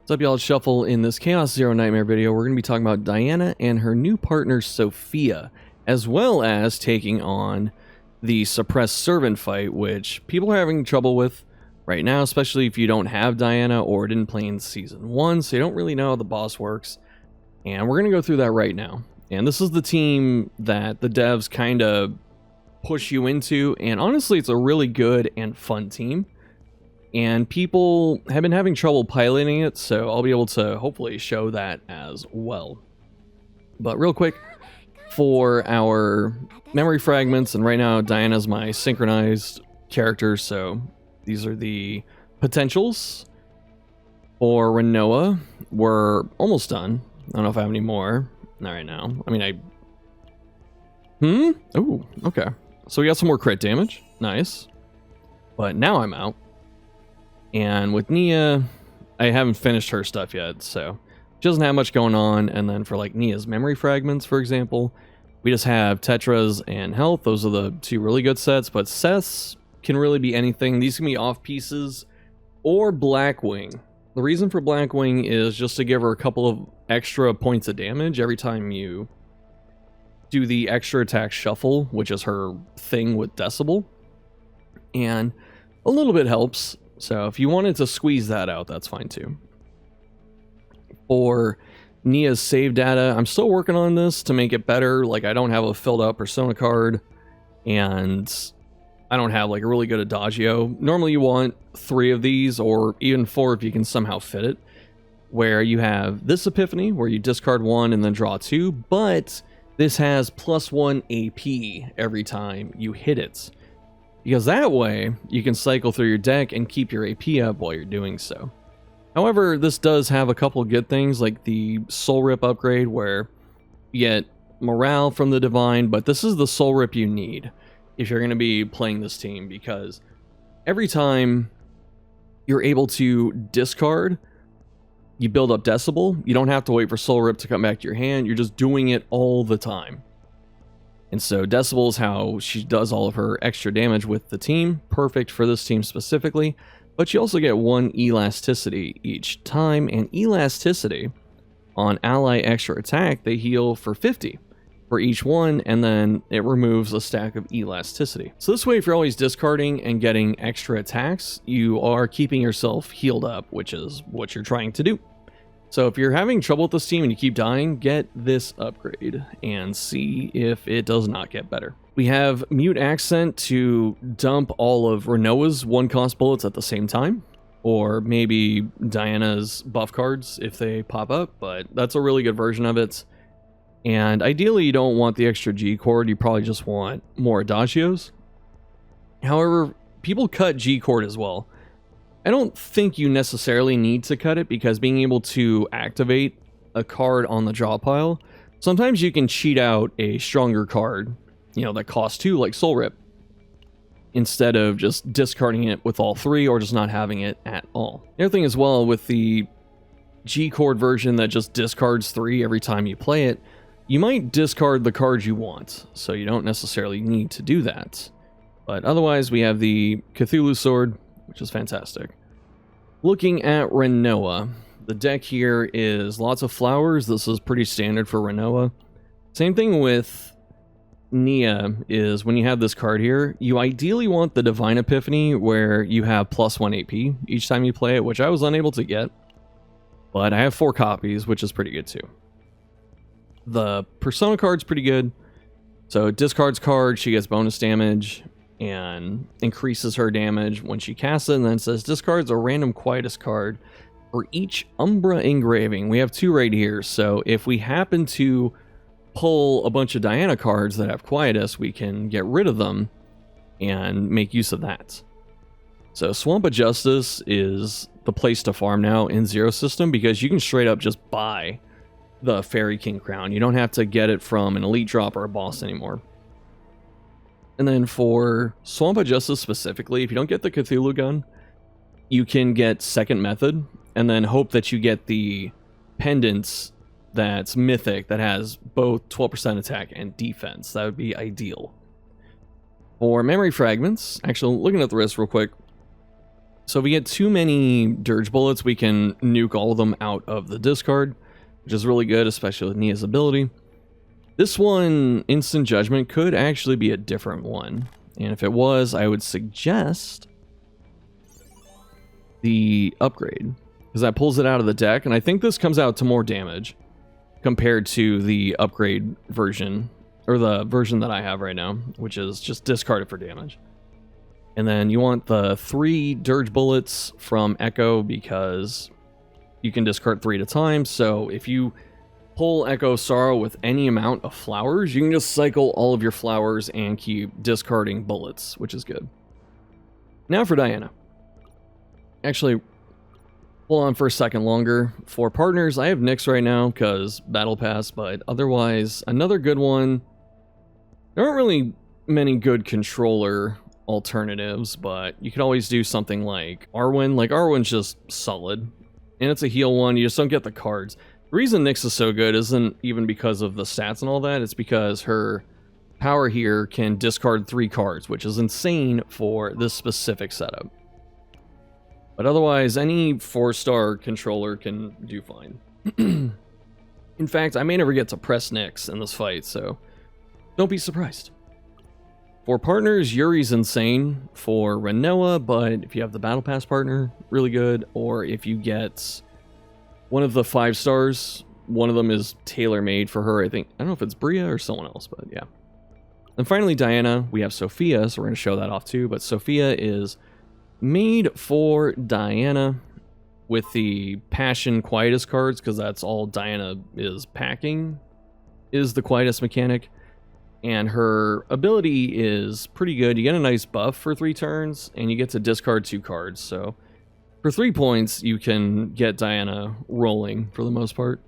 What's up, y'all? It's Shuffle. In this Chaos Zero Nightmare video, we're going to be talking about Diana and her new partner, Sophia, as well as taking on the Suppressed Servant fight, which people are having trouble with right now, especially if you don't have Diana or didn't play in Season 1, so you don't really know how the boss works. And we're going to go through that right now. And this is the team that the devs kind of push you into, and honestly, it's a really good and fun team. And people have been having trouble piloting it, so I'll be able to hopefully show that as well. But real quick, for our memory fragments, and right now Diana's my synchronized character, so these are the potentials. For Renoa, we're almost done. I don't know if I have any more. Not right now. I mean, Oh, okay. So we got some more crit damage. Nice. But now I'm out. And with Nia, I haven't finished her stuff yet, so she doesn't have much going on. And then for like Nia's memory fragments, for example, we just have Tetras and Health. Those are the two really good sets, but Seth's can really be anything. These can be off pieces or Blackwing. The reason for Blackwing is just to give her a couple of extra points of damage every time you do the extra attack shuffle, which is her thing with Decibel. And a little bit helps. So if you wanted to squeeze that out, that's fine too. For Nia's save data, I'm still working on this to make it better. Like, I don't have a filled out persona card, and I don't have like a really good adagio. Normally you want 3 of these, or even 4 if you can somehow fit it, where you have this epiphany where you discard 1 and then draw 2, but this has +1 AP every time you hit it. Because that way, you can cycle through your deck and keep your AP up while you're doing so. However, this does have a couple of good things, like the Soul Rip upgrade, where you get morale from the Divine, but this is the Soul Rip you need if you're going to be playing this team, because every time you're able to discard, you build up Decibel. You don't have to wait for Soul Rip to come back to your hand, you're just doing it all the time. And so Decibel is how she does all of her extra damage with the team. Perfect for this team specifically. But you also get 1 elasticity each time. And elasticity on ally extra attack, they heal for 50 for each one. And then it removes a stack of elasticity. So this way, if you're always discarding and getting extra attacks, you are keeping yourself healed up, which is what you're trying to do. So if you're having trouble with this team and you keep dying, get this upgrade and see if it does not get better. We have Mute Accent to dump all of Renoa's 1-cost bullets at the same time, or maybe Diana's buff cards if they pop up, but that's a really good version of it. And ideally you don't want the extra G chord, you probably just want more adagios. However, people cut G chord as well. I don't think you necessarily need to cut it, because being able to activate a card on the draw pile, sometimes you can cheat out a stronger card, you know, that costs 2, like Soul Rip, instead of just discarding it with all 3 or just not having it at all. The other thing as well, with the G chord version that just discards 3 every time you play it, you might discard the cards you want, so you don't necessarily need to do that. But otherwise, we have the Cthulhu Sword, which is fantastic. Looking at Renoa, the deck here is lots of flowers. This is pretty standard for Renoa. Same thing with Nia, is when you have this card here, you ideally want the Divine Epiphany, where you have +1 AP each time you play it, which I was unable to get. But I have 4 copies, which is pretty good too. The Persona card's pretty good. So discards card, she gets bonus damage and increases her damage when she casts it, and then it says discards a random Quietus card for each Umbra engraving. We have 2 right here, so if we happen to pull a bunch of Diana cards that have Quietus, we can get rid of them and make use of that. So Swamp of Justice is the place to farm now in Zero System, because you can straight up just buy the Fairy King crown. You don't have to get it from an elite drop or a boss anymore. And then for Swamp of Justice specifically, if you don't get the Cthulhu gun, you can get Second Method, and then hope that you get the pendants that's mythic, that has both 12% attack and defense. That would be ideal. For memory fragments, actually looking at the list real quick, So if we get too many dirge bullets, we can nuke all of them out of the discard, which is really good, especially with Nia's ability. This one, Instant Judgment, could actually be a different one. And if it was, I would suggest the upgrade, because that pulls it out of the deck, and I think this comes out to more damage compared to the upgrade version, or the version that I have right now, which is just discarded for damage. And then you want the 3 dirge bullets from Echo, because you can discard 3 at a time. So if you pull Echo Sorrow with any amount of flowers, you can just cycle all of your flowers and keep discarding bullets, which is good. Now for Diana. Actually, hold on for a second longer. For partners, I have Nyx right now because Battle Pass, but otherwise, another good one. There aren't really many good controller alternatives, but you could always do something like Arwen. Like, Arwen's just solid, and it's a heal one. You just don't get the cards. The reason Nyx is so good isn't even because of the stats and all that. It's because her power here can discard 3 cards, which is insane for this specific setup. But otherwise, any 4-star controller can do fine. In fact, I may never get to press Nyx in this fight, so don't be surprised. For partners, Yuri's insane. For Renoa, but if you have the Battle Pass partner, really good. Or if you get one of the 5 stars, one of them is tailor-made for her. I don't know if it's Bria or someone else, but yeah. And finally, Diana, we have Sophia, so we're going to show that off too. But Sophia is made for Diana with the Passion Quietus cards, because that's all Diana is packing, is the Quietus mechanic. And her ability is pretty good. You get a nice buff for 3 turns, and you get to discard 2 cards. So for 3 points, you can get Diana rolling for the most part.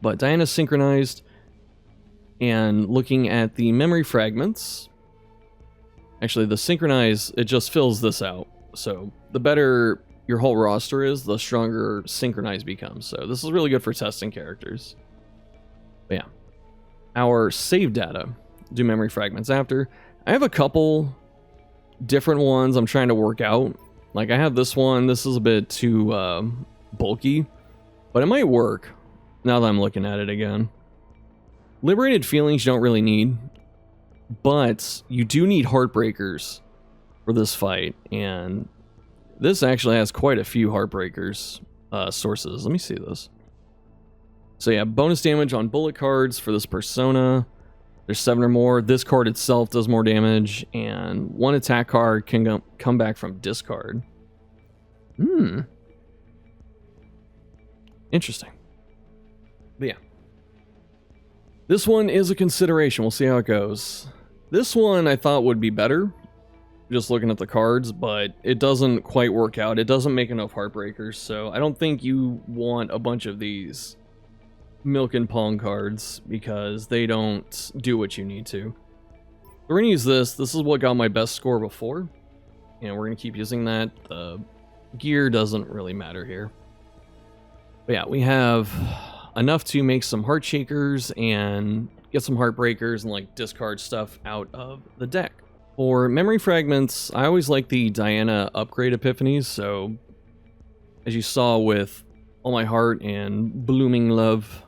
But Diana's synchronized, and looking at the memory fragments, actually, the synchronize, it just fills this out. So the better your whole roster is, the stronger synchronize becomes. So this is really good for testing characters. But yeah. Our save data, do memory fragments after. I have a couple different ones I'm trying to work out. Like, I have this one. This is a bit too bulky, but it might work now that I'm looking at it again. Liberated Feelings you don't really need, but you do need Heartbreakers for this fight, and this actually has quite a few Heartbreakers sources. Let me see this. So yeah, bonus damage on bullet cards for this persona. There's 7 or more. This card itself does more damage, and 1 attack card can come back from discard. Interesting. But yeah. This one is a consideration. We'll see how it goes. This one I thought would be better, just looking at the cards, but it doesn't quite work out. It doesn't make enough Heartbreakers, so I don't think you want a bunch of these Milk and Pong cards, because they don't do what you need to. We're going to use this. This is what got my best score before, and we're going to keep using that. The gear doesn't really matter here. But yeah, we have enough to make some Heart Shakers and get some Heartbreakers and like discard stuff out of the deck. For memory fragments, I always like the Diana upgrade epiphanies, so as you saw with All My Heart and Blooming Love,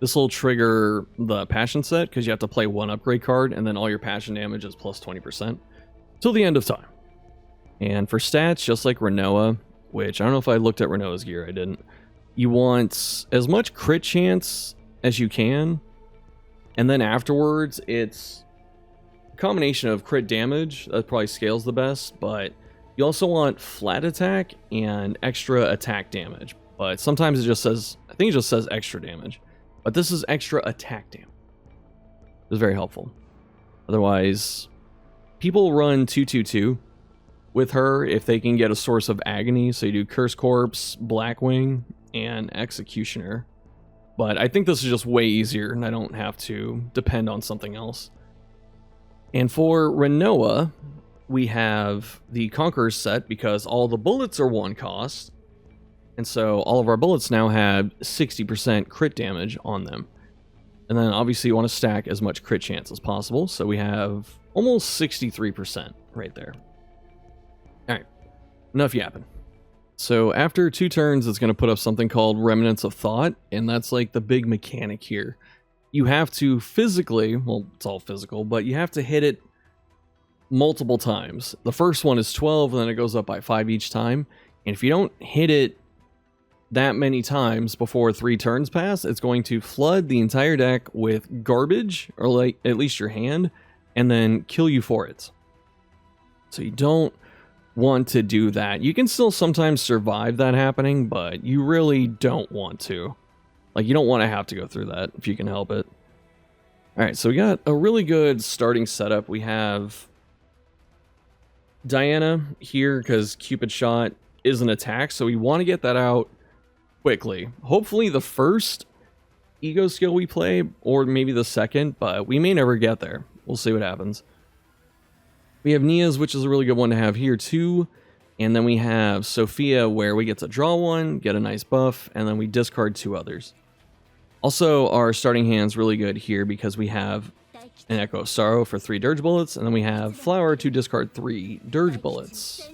this will trigger the passion set, because you have to play 1 upgrade card, and then all your passion damage is plus 20% till the end of time. And for stats, just like Renoa, which I don't know if I looked at Renoa's gear, I didn't. You want as much crit chance as you can, and then afterwards, it's a combination of crit damage, that probably scales the best, but you also want flat attack and extra attack damage. But sometimes it just says, I think it just says extra damage. But this is extra attack damage. It's very helpful. Otherwise, people run 2/2/2 with her if they can get a source of agony. So you do Curse Corpse, Blackwing, and Executioner. But I think this is just way easier, and I don't have to depend on something else. And for Renoa, we have the Conqueror's set, because all the bullets are 1 cost. And so all of our bullets now have 60% crit damage on them. And then obviously you want to stack as much crit chance as possible. So we have almost 63% right there. Alright. enough yapping. So after 2 turns, it's going to put up something called Remnants of Thought, and that's like the big mechanic here. You have to physically, well, it's all physical, but you have to hit it multiple times. The first one is 12, and then it goes up by 5 each time. And if you don't hit it that many times before 3 turns pass, it's going to flood the entire deck with garbage, or like at least your hand, and then kill you for it. So you don't want to do that. You can still sometimes survive that happening, but you really don't want to. Like, you don't want to have to go through that if you can help it. Alright, so we got a really good starting setup. We have Diana here because Cupid Shot is an attack, so we want to get that out quickly. Hopefully the first ego skill we play, or maybe the second, but we may never get there. We'll see what happens. We have Nia's, which is a really good one to have here too. And then we have Sophia, where we get to draw 1, get a nice buff, and then we discard 2 others. Also, our starting hand's really good here because we have an Echo of Sorrow for 3 Dirge Bullets, and then we have Flower to discard 3 Dirge Bullets.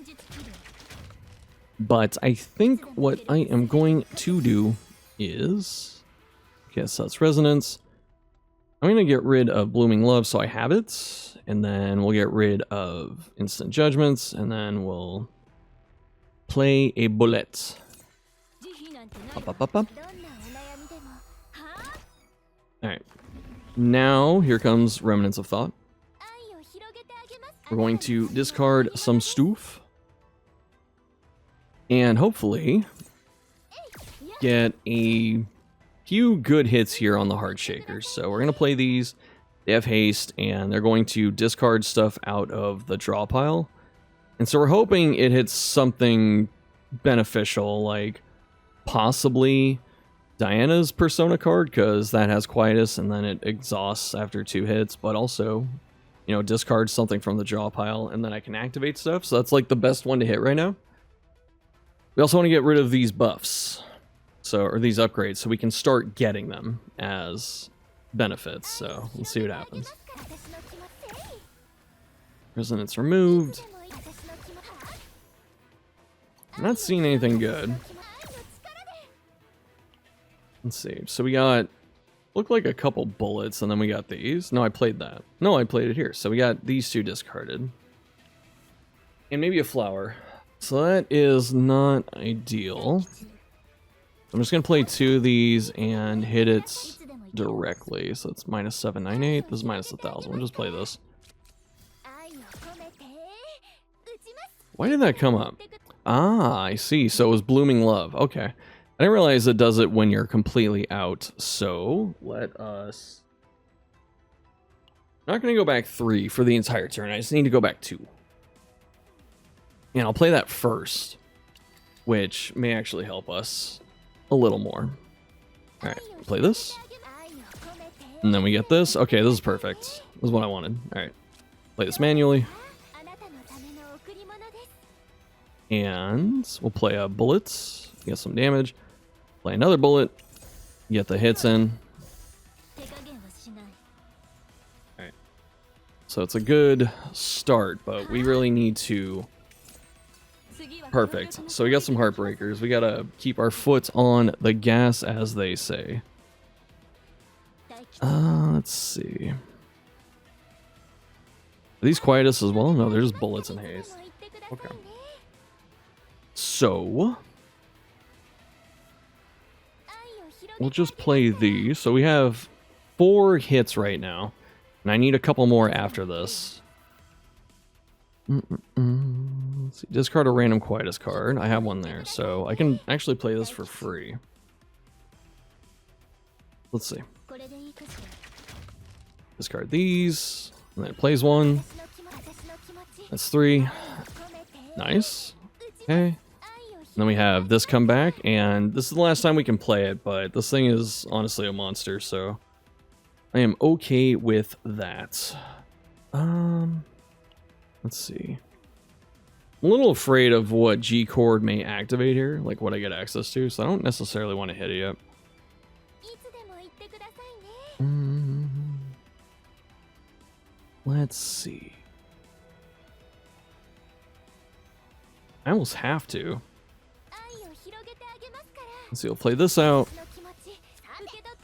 But I think what I am going to do is... Okay, so that's Resonance. I'm going to get rid of Blooming Love so I have it, and then we'll get rid of Instant Judgments, and then we'll play a bullet. Up, up, up, up. Alright, now here comes Remnants of Thought. We're going to discard some Stoof, and hopefully get a few good hits here on the Heart Shakers. So we're going to play these. They have haste, and they're going to discard stuff out of the draw pile. And so we're hoping it hits something beneficial, like possibly Diana's Persona card, because that has Quietus, and then it exhausts after 2 hits, but also, you know, discards something from the draw pile, and then I can activate stuff. So that's like the best one to hit right now. We also want to get rid of these buffs, or these upgrades, so we can start getting them as benefits. So let's see what happens. Resonance removed. I'm not seeing anything good. Let's see. So we got, looked like a couple bullets, and then we got these. No, I played that. No, I played it here. So we got these 2 discarded. And maybe a flower. So that is not ideal. I'm just going to play 2 of these and hit it directly. So it's minus 798. This is minus 1,000. We'll just play this. Why did that come up? Ah, I see. So it was Blooming Love. Okay. I didn't realize it does it when you're completely out. So let us... I'm not going to go back 3 for the entire turn. I just need to go back 2. And I'll play that first, which may actually help us a little more. Alright, play this. And then we get this. Okay, this is perfect. This is what I wanted. Alright, play this manually. And we'll play a bullet, get some damage. Play another bullet, get the hits in. Alright, so it's a good start, but we really need to... Perfect. So we got some Heartbreakers. We gotta keep our foot on the gas, as they say. Let's see. Are these Quietus as well? No, there's bullets and haste. Okay. So we'll just play these. So we have 4 hits right now, and I need a couple more after this. Let's see. Discard a random Quietus card. I have one there, so I can actually play this for free. Let's see. Discard these, and then it plays 1. That's 3. Nice. Okay. And then we have this come back, and this is the last time we can play it, but this thing is honestly a monster, so I am okay with that. Let's see. I'm a little afraid of what G chord may activate here, like what I get access to, so I don't necessarily want to hit it yet. Let's see. I almost have to. Let's see, we'll play this out.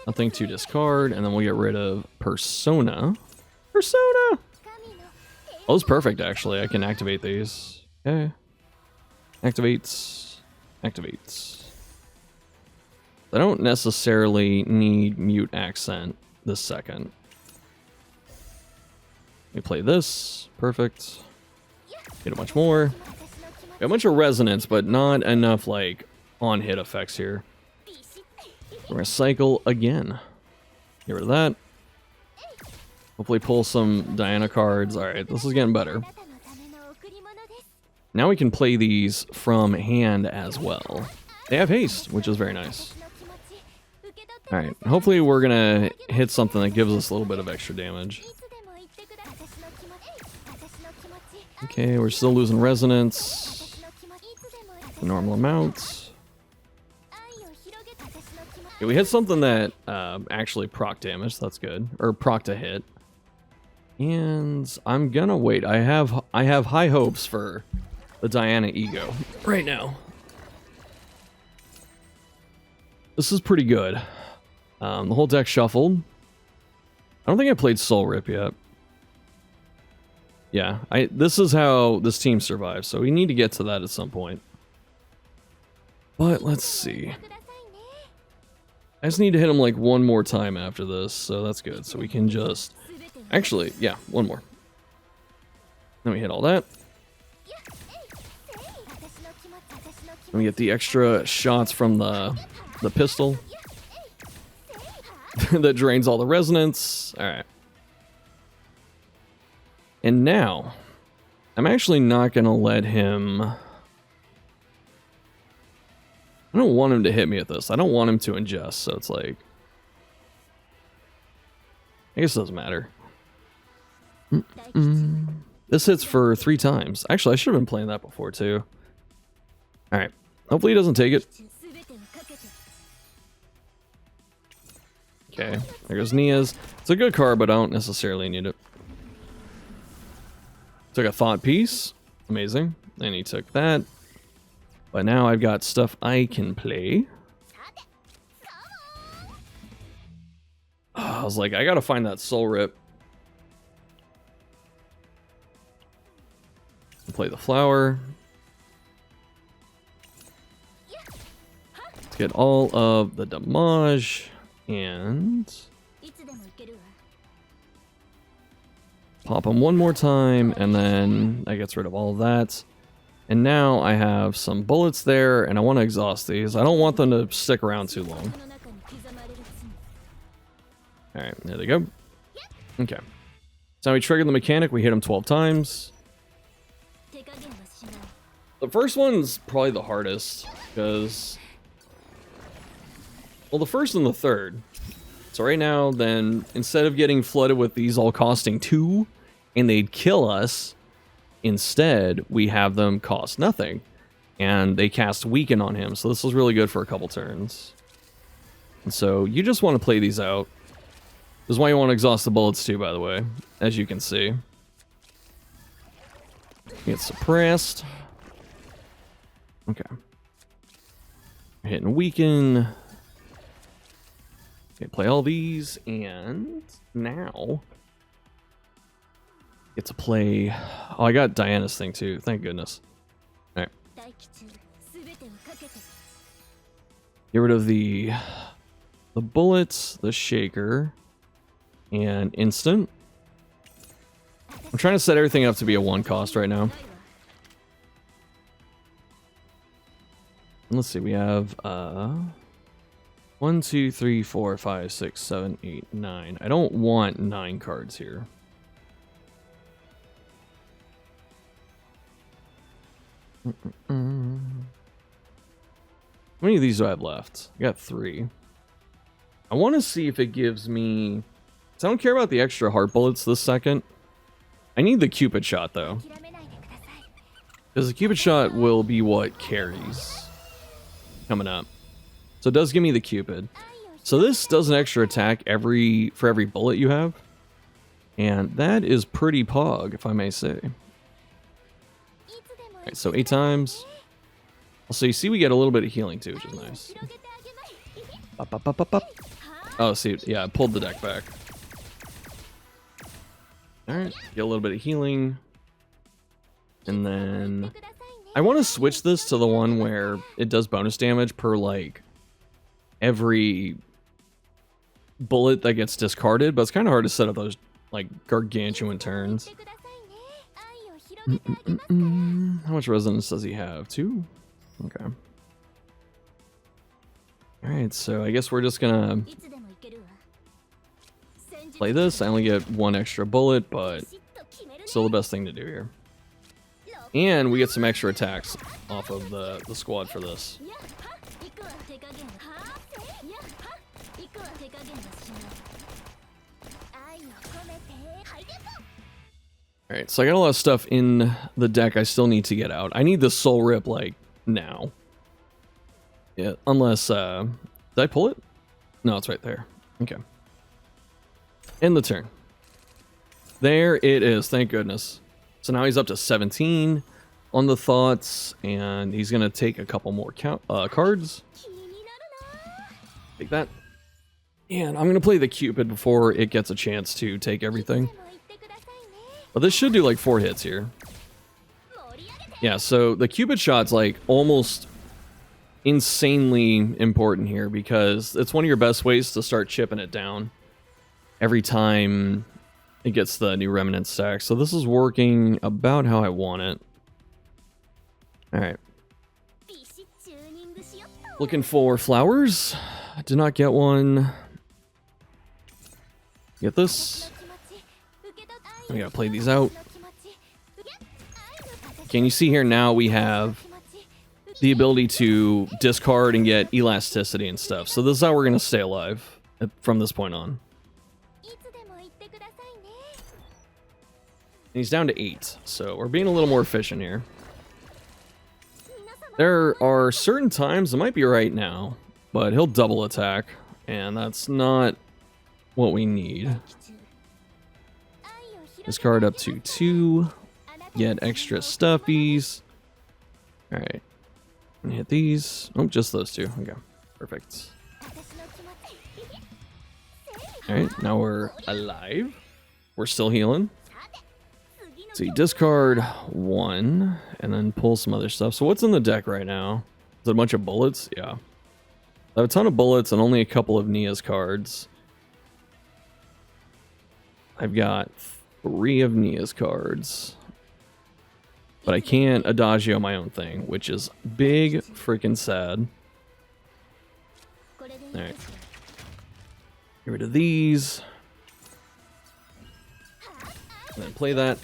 Nothing to discard, and then we'll get rid of Persona. Persona! Oh, it's perfect, actually. I can activate these. Okay. Activates. Activates. I don't necessarily need mute accent this second. We play this. Perfect. Get a bunch more. Got a bunch of resonance, but not enough, like, on-hit effects here. We're gonna cycle again. Get rid of that. Hopefully pull some Diana cards. Alright, this is getting better. Now we can play these from hand as well. They have haste, which is very nice. Alright, hopefully we're gonna hit something that gives us a little bit of extra damage. Okay, we're still losing resonance. Normal amounts. Okay, we hit something that actually proc damage, so that's good. Or proc to hit. And I'm gonna wait. I have high hopes for the Diana ego right now. This is pretty good. The whole deck shuffled. I don't think I played Soul Rip yet. Yeah, this is how this team survives, so we need to get to that at some point. But let's see. I just need to hit him like one more time after this, so that's good. So we can just... Actually, yeah, one more. Then we hit all that. Then we get the extra shots from the pistol. That drains all the resonance. Alright. And now, I'm actually not going to let him... I don't want him to hit me with this. I don't want him to ingest, so it's like... I guess it doesn't matter. This hits for 3 times. Actually, I should have been playing that before, too. Alright. Hopefully he doesn't take it. Okay, there goes Nia's. It's a good card, but I don't necessarily need it. Took a thought piece. Amazing. And he took that. But now I've got stuff I can play. I was like, I gotta find that Soul Rip. Play the flower. Let's get all of the damage. And... pop him one more time, and then that gets rid of all of that. And now I have some bullets there, and I want to exhaust these. I don't want them to stick around too long. Alright, there they go. Okay. So now we triggered the mechanic, we hit him 12 times. The first one's probably the hardest, because... well, the first and the third. So right now, then, instead of getting flooded with these all costing 2, and they'd kill us, instead, we have them cost nothing. And they cast Weaken on him, so this is really good for a couple turns. And so, you just want to play these out. This is why you want to exhaust the bullets too, by the way, as you can see. Get suppressed. Okay. We're hitting Weaken. Okay, play all these, and now get to play... oh, I got Diana's thing too, thank goodness. Alright. Get rid of the bullets, the shaker, and instant. I'm trying to set everything up to be a 1 cost right now. And let's see, we have 1, 2, 3, 4, 5, 6, 7, 8, 9. I don't want 9 cards here. How many of these do I have left? I got 3. I want to see if it gives me... I don't care about the extra heart bullets this second. I need the Cupid shot, though. Because the Cupid shot will be what carries coming up. So it does give me the Cupid. So this does an extra attack for every bullet you have. And that is pretty pog, if I may say. Alright, so 8 times. So you see we get a little bit of healing too, which is nice. Up, up, up, up, up. Oh, see, yeah, I pulled the deck back. Alright, get a little bit of healing. And then I want to switch this to the one where it does bonus damage per, like, every bullet that gets discarded, but it's kind of hard to set up those, like, gargantuan turns. How much resonance does he have? 2? Okay. Alright, so I guess we're just gonna play this. I only get 1 extra bullet, but still the best thing to do here. And we get some extra attacks off of the squad for this. Alright, so I got a lot of stuff in the deck I still need to get out. I need the Soul Rip, like, now. Yeah, unless, did I pull it? No, it's right there. Okay. End the turn. There it is, thank goodness. So now he's up to 17 on the thoughts, and he's going to take a couple more cards. Take that. And I'm going to play the Cupid before it gets a chance to take everything. But this should do like 4 hits here. Yeah, so the Cupid shot's like almost insanely important here because it's one of your best ways to start chipping it down every time it gets the new remnant stack. So this is working about how I want it. Alright. Looking for flowers. I did not get one. Get this. We gotta play these out. Can you see here now we have the ability to discard and get elasticity and stuff. So this is how we're gonna stay alive from this point on. And he's down to 8, so we're being a little more efficient here. There are certain times, it might be right now, but he'll double attack, and that's not what we need. Discard up to 2, get extra stuffies. Alright, hit these. Oh, just those 2. Okay, perfect. Alright, now we're alive. We're still healing. So you discard 1 and then pull some other stuff. So what's in the deck right now? Is it a bunch of bullets? Yeah. I have a ton of bullets and only a couple of Nia's cards. I've got 3 of Nia's cards. But I can't Adagio my own thing, which is big freaking sad. Alright. Get rid of these. And then play that.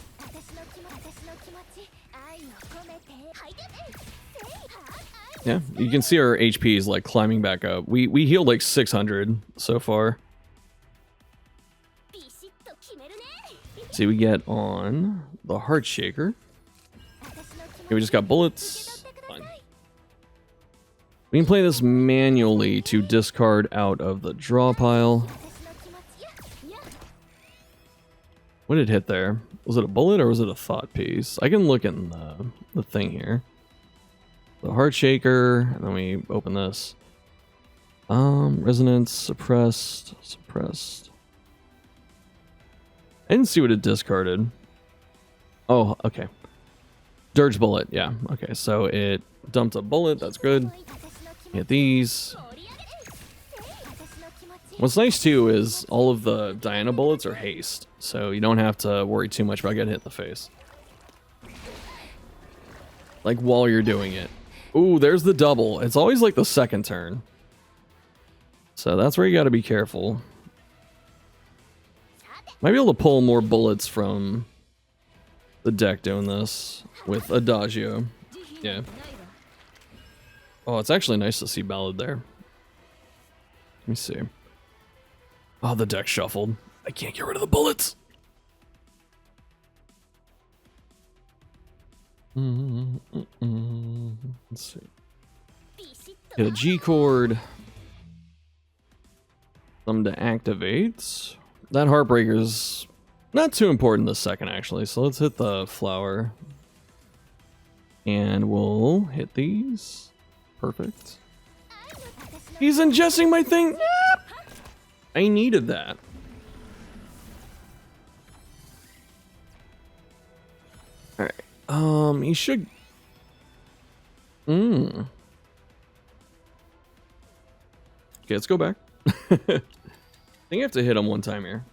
Yeah, you can see our HP is like climbing back up. We healed like 600 so far. See, we get on the Heart Shaker. Okay, we just got bullets. Fine. We can play this manually to discard out of the draw pile. What did it hit there? Was it a bullet or was it a thought piece? I can look in the thing here. The Heart Shaker, and then we open this. Resonance, suppressed. I didn't see what it discarded. Oh, okay. Dirge bullet, yeah. Okay, so it dumped a bullet, that's good. Hit these. What's nice too is all of the Diana bullets are haste, so you don't have to worry too much about getting hit in the face. Like while you're doing it. Ooh, there's the double. It's always like the second turn. So that's where you gotta be careful. Might be able to pull more bullets from the deck doing this with Adagio. Yeah. Oh, it's actually nice to see Ballad there. Let me see. Oh, the deck shuffled. I can't get rid of the bullets. Let's see. Hit a G chord. Some to activate. That Heartbreaker's not too important this second, actually. So let's hit the flower. And we'll hit these. Perfect. He's ingesting my thing. I needed that. Alright. He should... Okay, let's go back. I think I have to hit him one time here.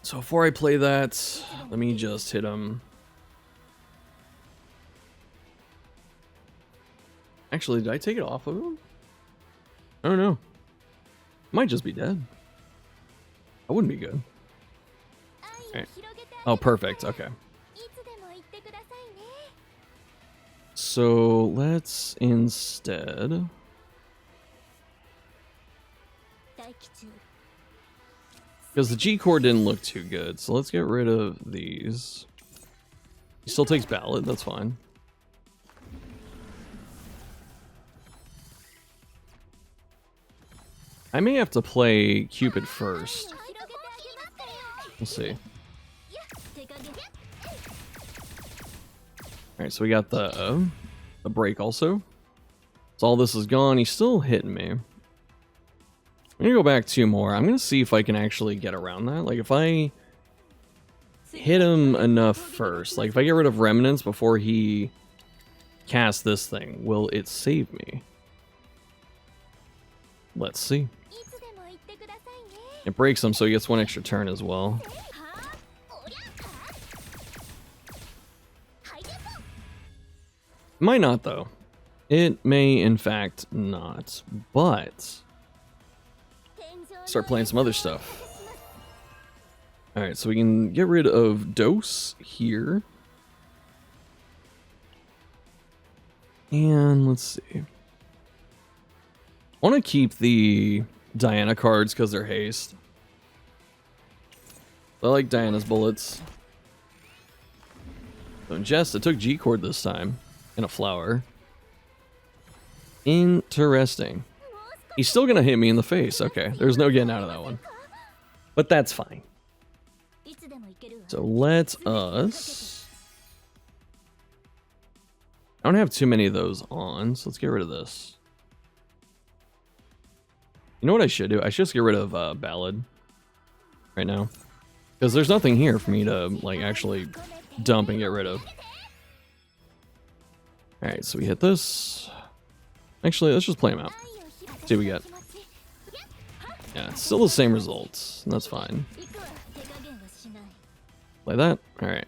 So before I play that, let me just hit him. Actually, did I take it off of him? I don't know. Might just be dead. That wouldn't be good. Right. Oh, perfect. Okay. So let's instead... Because the G core didn't look too good, so let's get rid of these. He still takes ballot, that's fine. I may have to play Cupid first. We'll see. Alright, so we got the break also. So all this is gone. He's still hitting me. I'm gonna go back 2 more. I'm gonna see if I can actually get around that. Like, if I hit him enough first, like if I get rid of remnants before he casts this thing, will it save me? Let's see. It breaks him, so he gets 1 extra turn as well. Might not, though. It may, in fact, not. But... start playing some other stuff. Alright, so we can get rid of Dose here. And let's see. I want to keep the Diana cards because they're haste. I like Diana's bullets. So ingest, it took G-Cord this time. And a flower. Interesting. He's still gonna hit me in the face. Okay, there's no getting out of that one. But that's fine. So let us... I don't have too many of those on, so let's get rid of this. You know what I should do? I should just get rid of Ballad right now. Because there's nothing here for me to, like, actually dump and get rid of. Alright, so we hit this. Actually, let's just play him out. See what we get. Yeah, it's still the same results. And that's fine. Play that. Alright.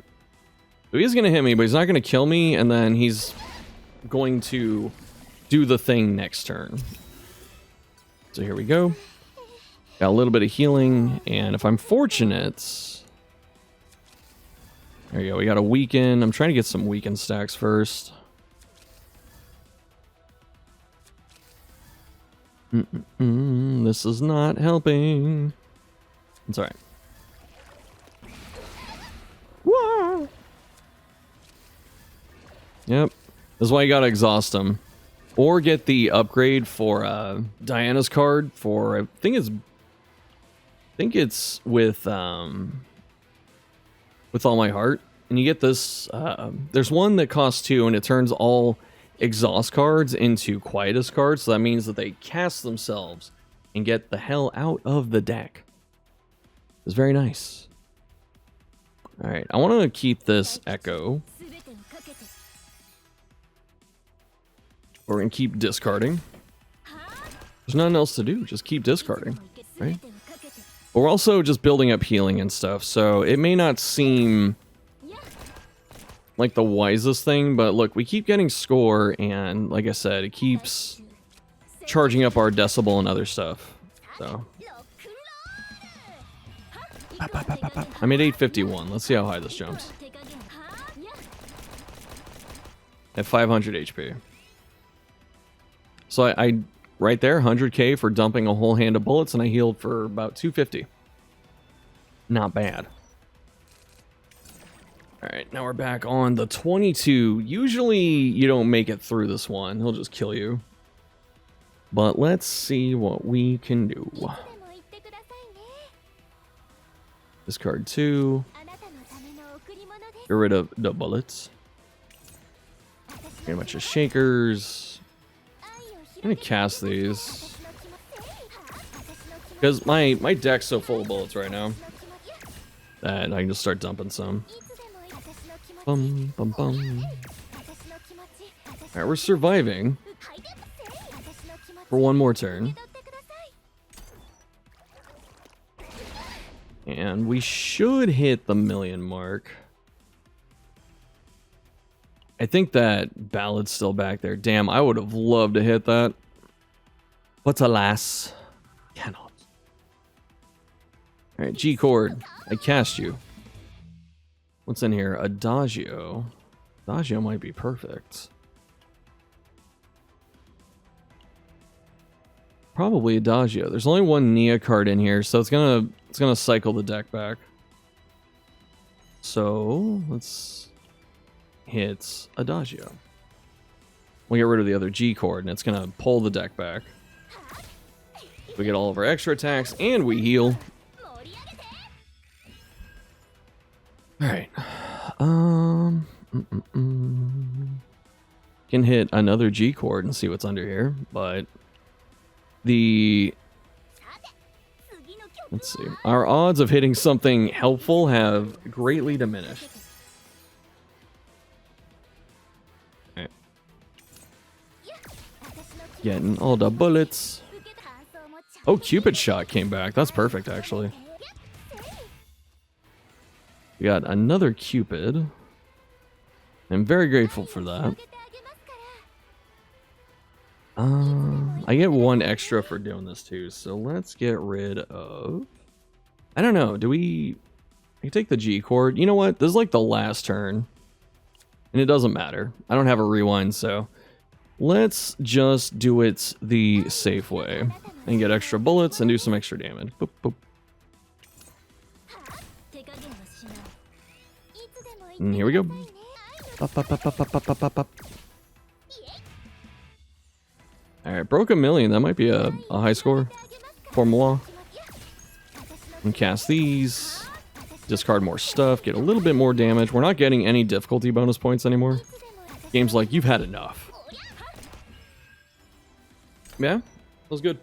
So he's gonna hit me, but he's not gonna kill me, and then he's going to do the thing next turn. So here we go. Got a little bit of healing, and if I'm fortunate... There you go, we got a weaken. I'm trying to get some weaken stacks first. This is not helping. It's alright. Whoa! Yep. This is why you gotta exhaust them. Or get the upgrade for Diana's card for, I think it's with All My Heart. And you get this, there's one that costs 2 and it turns all exhaust cards into quietus cards, so that means that they cast themselves and get the hell out of the deck. It's very nice. Alright, I want to keep this Echo. We're going to keep discarding. There's nothing else to do, just keep discarding, right? But we're also just building up healing and stuff, so it may not seem like the wisest thing, but look, we keep getting score, and like I said, it keeps charging up our decibel and other stuff. So I'm at 851. Let's see how high this jumps. At 500 HP. So I right there, 100k for dumping a whole hand of bullets, and I healed for about 250. Not bad. Alright, now we're back on the 22. Usually you don't make it through this one. He'll just kill you. But let's see what we can do. Discard 2. Get rid of the bullets. Get a bunch of shakers. I'm gonna cast these. Because my deck's so full of bullets right now that I can just start dumping some. Bum, bum, bum. Alright, we're surviving for one more turn. And we should hit the 1,000,000 mark. I think that ballad's still back there. Damn, I would have loved to hit that. But alas, cannot. Alright, G chord. I cast you. What's in here? Adagio. Adagio might be perfect. Probably Adagio. There's only one Nia card in here, so it's gonna cycle the deck back. So let's hit Adagio. We'll get rid of the other G chord, and it's gonna pull the deck back. We get all of our extra attacks, and we heal. Alright. Can hit another G chord and see what's under here, but let's see. Our odds of hitting something helpful have greatly diminished. Alright. Getting all the bullets. Oh, Cupid shot came back. That's perfect, actually. We got another Cupid. I'm very grateful for that. I get one extra for doing this too, so let's get rid of... I don't know, do we... I can take the G chord. You know what? This is like the last turn. And it doesn't matter. I don't have a rewind, so... Let's just do it the safe way. And get extra bullets and do some extra damage. Boop, boop. And here we go. Up, up, up, up, up, up, up, up, up. Alright, broke 1,000,000. That might be a high score. For moi. And cast these. Discard more stuff. Get a little bit more damage. We're not getting any difficulty bonus points anymore. Game's like, you've had enough. Yeah, that was good.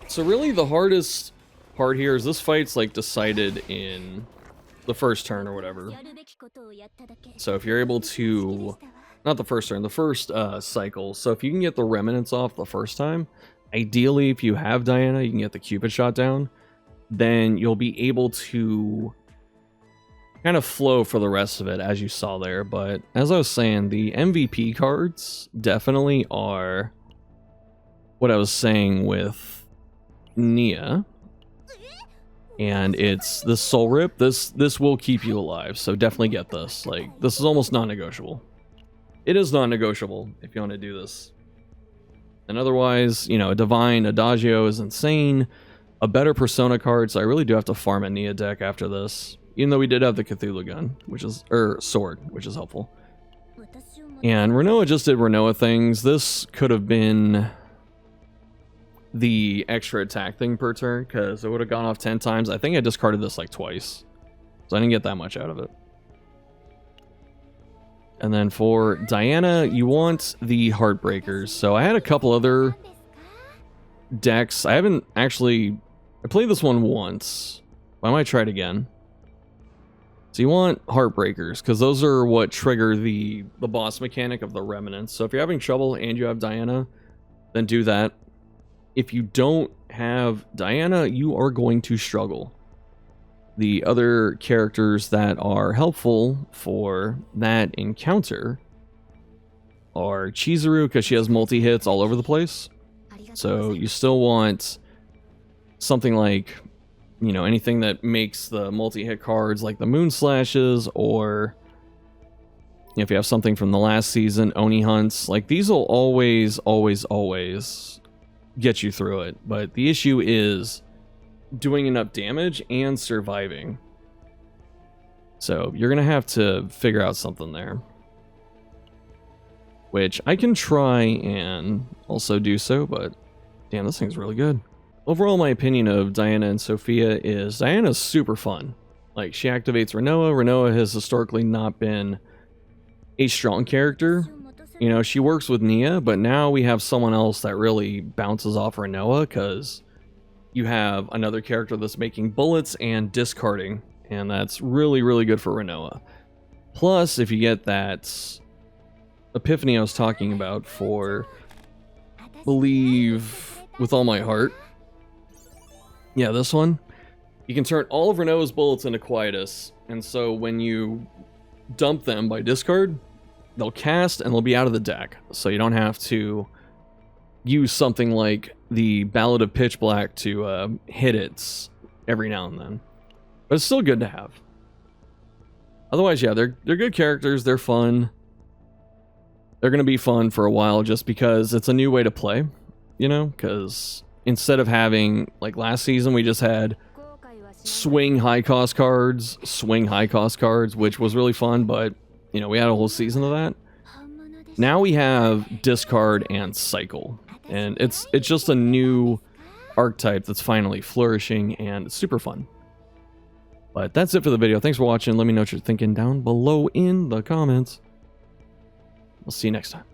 So really the hardest part here is this fight's like decided in the first turn or whatever. So if you're able to... Not the first turn, the first cycle. So if you can get the remnants off the first time, ideally if you have Diana, you can get the Cupid shot down, then you'll be able to kind of flow for the rest of it, as you saw there. But as I was saying, the MVP cards definitely are what I was saying with Nia. And it's the Soul Rip. This will keep you alive, so definitely get this. Like, this is almost non-negotiable. It is non-negotiable if you want to do this. And otherwise, you know, a Divine Adagio is insane. A better Persona card, so I really do have to farm a Nia deck after this. Even though we did have the Cthulhu gun, which is... sword, which is helpful. And Renoa just did Renoa things. This could have been the extra attack thing per turn, because it would have gone off 10 times. I think I discarded this like twice. So I didn't get that much out of it. And then for Diana, you want the Heartbreakers. So I had a couple other decks. I haven't actually... I played this one once. I might try it again. So you want Heartbreakers, because those are what trigger the boss mechanic of the Remnants. So if you're having trouble and you have Diana, then do that. If you don't have Diana, you are going to struggle. The other characters that are helpful for that encounter are Chizuru, because she has multi-hits all over the place. So you still want something like, you know, anything that makes the multi-hit cards like the Moon Slashes, or if you have something from the last season, Oni Hunts. Like, these will always, always, always get you through it. But the issue is doing enough damage and surviving. So you're gonna have to figure out something there, which I can try and also do so, but damn, this thing's really good. Overall, my opinion of Diana and Sophia is Diana's super fun. Like, she activates Renoa. Renoa has historically not been a strong character. You know, she works with Nia, but now we have someone else that really bounces off Renoa, because you have another character that's making bullets and discarding, and that's really, really good for Renoa. Plus, if you get that epiphany I was talking about for Believe with All My Heart, yeah, this one, you can turn all of Renoa's bullets into Quietus, and so when you dump them by discard, they'll cast and they'll be out of the deck, so you don't have to use something like the Ballad of Pitch Black to hit it every now and then. But it's still good to have. Otherwise, yeah, they're good characters, they're fun. They're going to be fun for a while just because it's a new way to play, you know? Because instead of having, like last season, we just had swing high-cost cards, which was really fun, but you know, we had a whole season of that. Now we have discard and cycle, and it's just a new archetype that's finally flourishing, and it's super fun. But that's it for the video. Thanks for watching. Let me know what you're thinking down below in the comments. We'll see you next time.